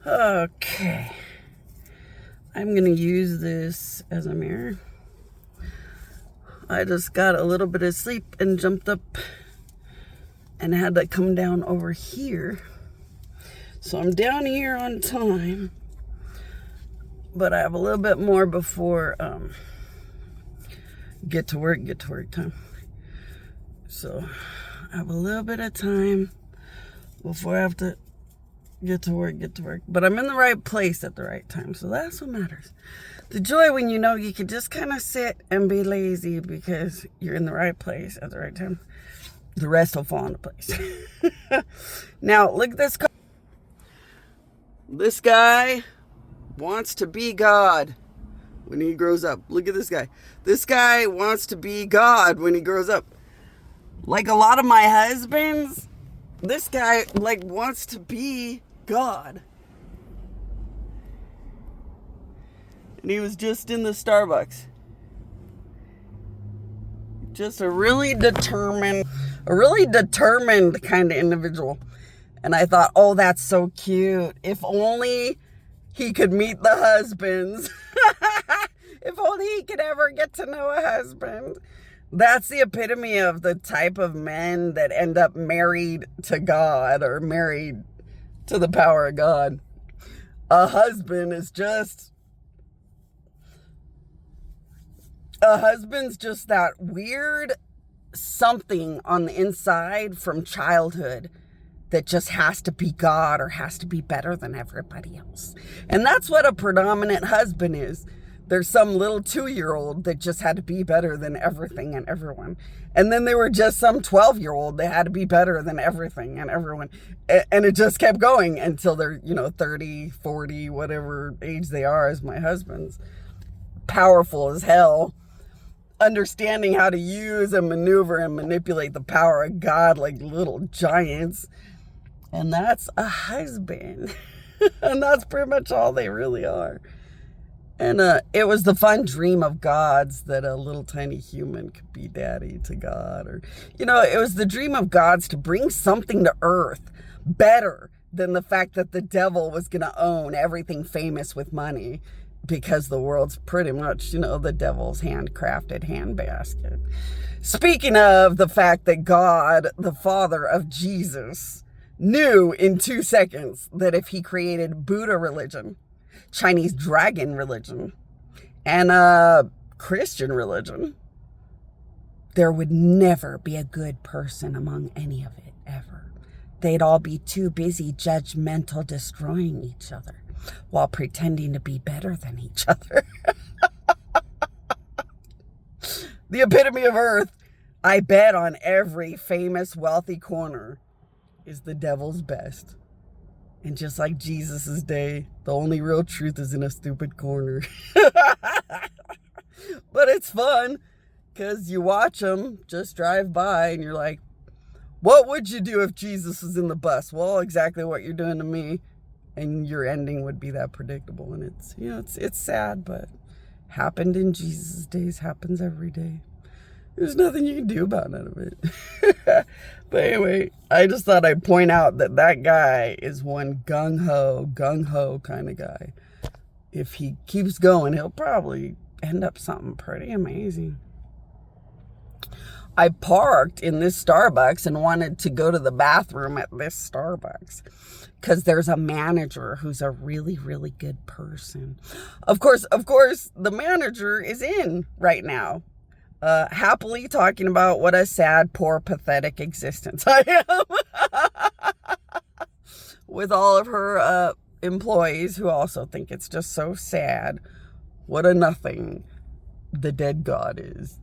Okay. I'm going to use this as a mirror. I just got a little bit of sleep and jumped up and had to come down over here. So I'm down here on time, but I have a little bit more before get to work time. So I have a little bit of time before I have to get to work. But I'm in the right place at the right time, so that's what matters. The joy when you know you can just kind of sit and be lazy because you're in the right place at the right time. The rest will fall into place. Now, look at this. This guy wants to be God when he grows up. Look at this guy. This guy wants to be God when he grows up. Like a lot of my husbands, this guy wants to be God. And he was just in the Starbucks. Just a really determined kind of individual. And I thought, oh, that's so cute. If only he could meet the husbands. If only he could ever get to know a husband. That's the epitome of the type of men that end up married to God or married to the power of God. A husband's just that weird something on the inside from childhood that just has to be God or has to be better than everybody else. And that's what a predominant husband is. There's some little 2-year-old that just had to be better than everything and everyone. And then there were just some 12-year-old that had to be better than everything and everyone. And it just kept going until they're, 30, 40, whatever age they are as my husband's. Powerful as hell. Understanding how to use and maneuver and manipulate the power of God like little giants. And that's a husband. And that's pretty much all they really are. And it was the fun dream of God's that a little tiny human could be daddy to God. Or, it was the dream of God's to bring something to earth better than the fact that the devil was going to own everything famous with money. Because the world's pretty much, the devil's handcrafted handbasket. Speaking of the fact that God, the Father of Jesus, knew in 2 seconds that if he created Buddha religion, Chinese dragon religion, and Christian religion, there would never be a good person among any of it, ever. They'd all be too busy judgmental destroying each other while pretending to be better than each other. The epitome of earth, I bet on every famous wealthy corner, is the devil's best. And just like Jesus's day, the only real truth is in a stupid corner. But it's fun because you watch them just drive by and you're like, what would you do if Jesus was in the bus? Well, exactly what you're doing to me. And your ending would be that predictable. And it's sad, but happened in Jesus' days, happens every day. There's nothing you can do about none of it. But anyway, I just thought I'd point out that guy is one gung-ho kind of guy. If he keeps going, he'll probably end up something pretty amazing. I parked in this Starbucks and wanted to go to the bathroom at this Starbucks because there's a manager who's a really, really good person. Of course, the manager is in right now, happily talking about what a sad, poor, pathetic existence I am with all of her employees who also think it's just so sad what a nothing the dead God is.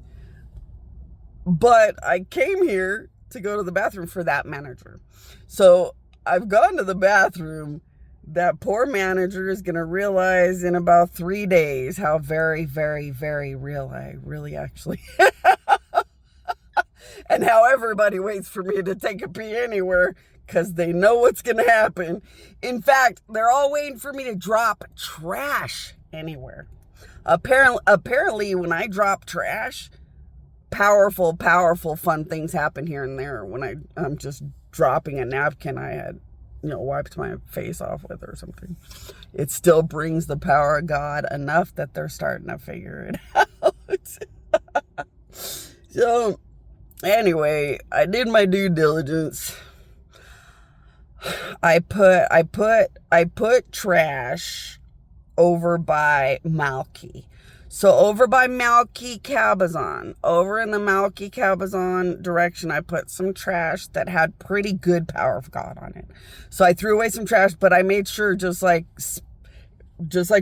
But I came here to go to the bathroom for that manager. So I've gone to the bathroom. That poor manager is going to realize in about 3 days how very, very, very real I really actually and how everybody waits for me to take a pee anywhere because they know what's going to happen. In fact, they're all waiting for me to drop trash anywhere. Apparently, when I drop trash, powerful, fun things happen here and there. When I'm just dropping a napkin I had wiped my face off with or something. It still brings the power of God enough that they're starting to figure it out. So anyway, I did my due diligence. I put trash over by Malky. So over by Malky Cabazon, over in the Malky Cabazon direction, I put some trash that had pretty good power of God on it. So I threw away some trash, but I made sure just like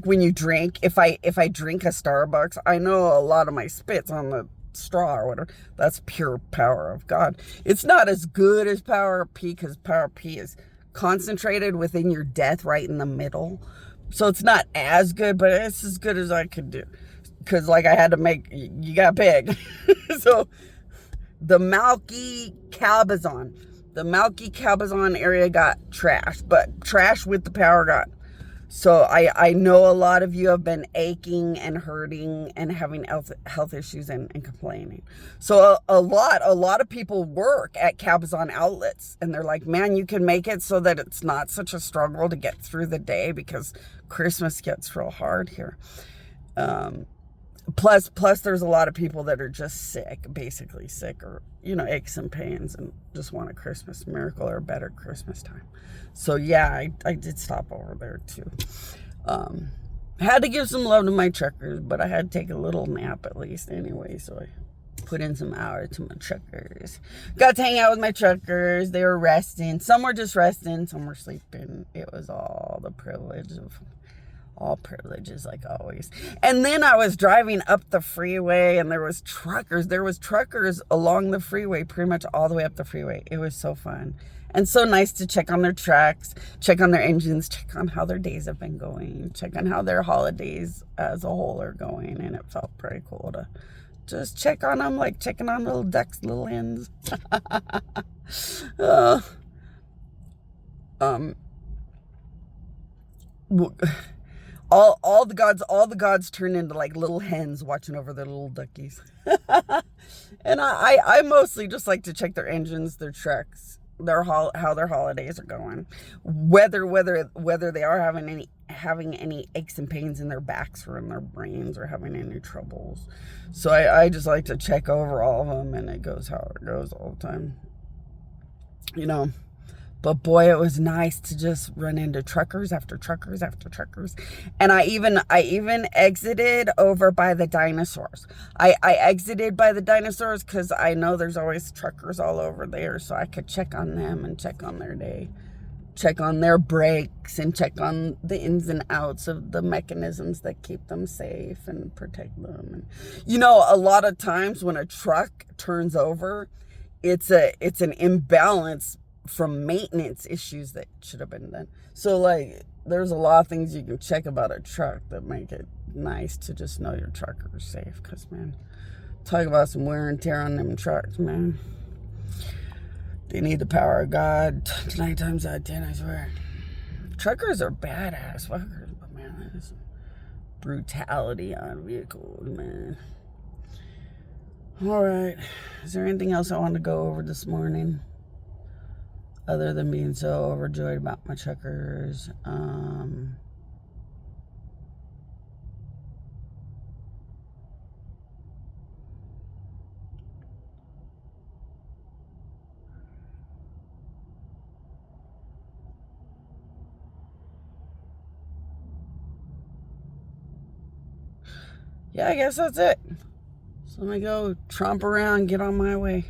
when you drink, if I drink a Starbucks, I know a lot of my spit's on the straw or whatever. That's pure power of God. It's not as good as Power P, because Power P is concentrated within your death right in the middle. So it's not as good, but it's as good as I could do. Because, like, I had to make, you got big. So, the Malky Cabazon area got trash, but trash with the power God. So, I know a lot of you have been aching and hurting and having health issues and complaining. So, a lot of people work at Cabazon outlets, and they're like, man, you can make it so that it's not such a struggle to get through the day, because Christmas gets real hard here. Plus there's a lot of people that are just basically sick, or, aches and pains, and just want a Christmas miracle or a better Christmas time. So yeah, I did stop over there too. Had to give some love to my truckers, but I had to take a little nap at least anyway, so I put in some hours to my truckers. Got to hang out with my truckers. They were resting. Some were just resting, some were sleeping. It was all privileges, like always. And then I was driving up the freeway, and there was truckers along the freeway, pretty much all the way up the freeway. It was so fun and so nice to check on their trucks, check on their engines, check on how their days have been going, check on how their holidays as a whole are going. And it felt pretty cool to just check on them, like checking on little ducks, little hens. All the gods turn into like little hens watching over their little duckies. And I mostly just like to check their engines, their trucks, how their holidays are going, whether they are having any aches and pains in their backs or in their brains, or having any troubles. So I just like to check over all of them, and it goes how it goes all the time. But boy, it was nice to just run into truckers after truckers after truckers. And I even exited over by the dinosaurs. I exited by the dinosaurs because I know there's always truckers all over there, so I could check on them and check on their day, check on their brakes, and check on the ins and outs of the mechanisms that keep them safe and protect them. And, a lot of times when a truck turns over, it's an imbalance from maintenance issues that should have been done. So, like, there's a lot of things you can check about a truck that make it nice to just know your trucker is safe. Because, man, talk about some wear and tear on them trucks, man. They need the power of God 9 times out of 10, I swear. Truckers are badass fuckers, but, man, there's brutality on vehicles, man. All right. Is there anything else I want to go over this morning, other than being so overjoyed about my truckers? Yeah, I guess that's it. So let me go tromp around and get on my way.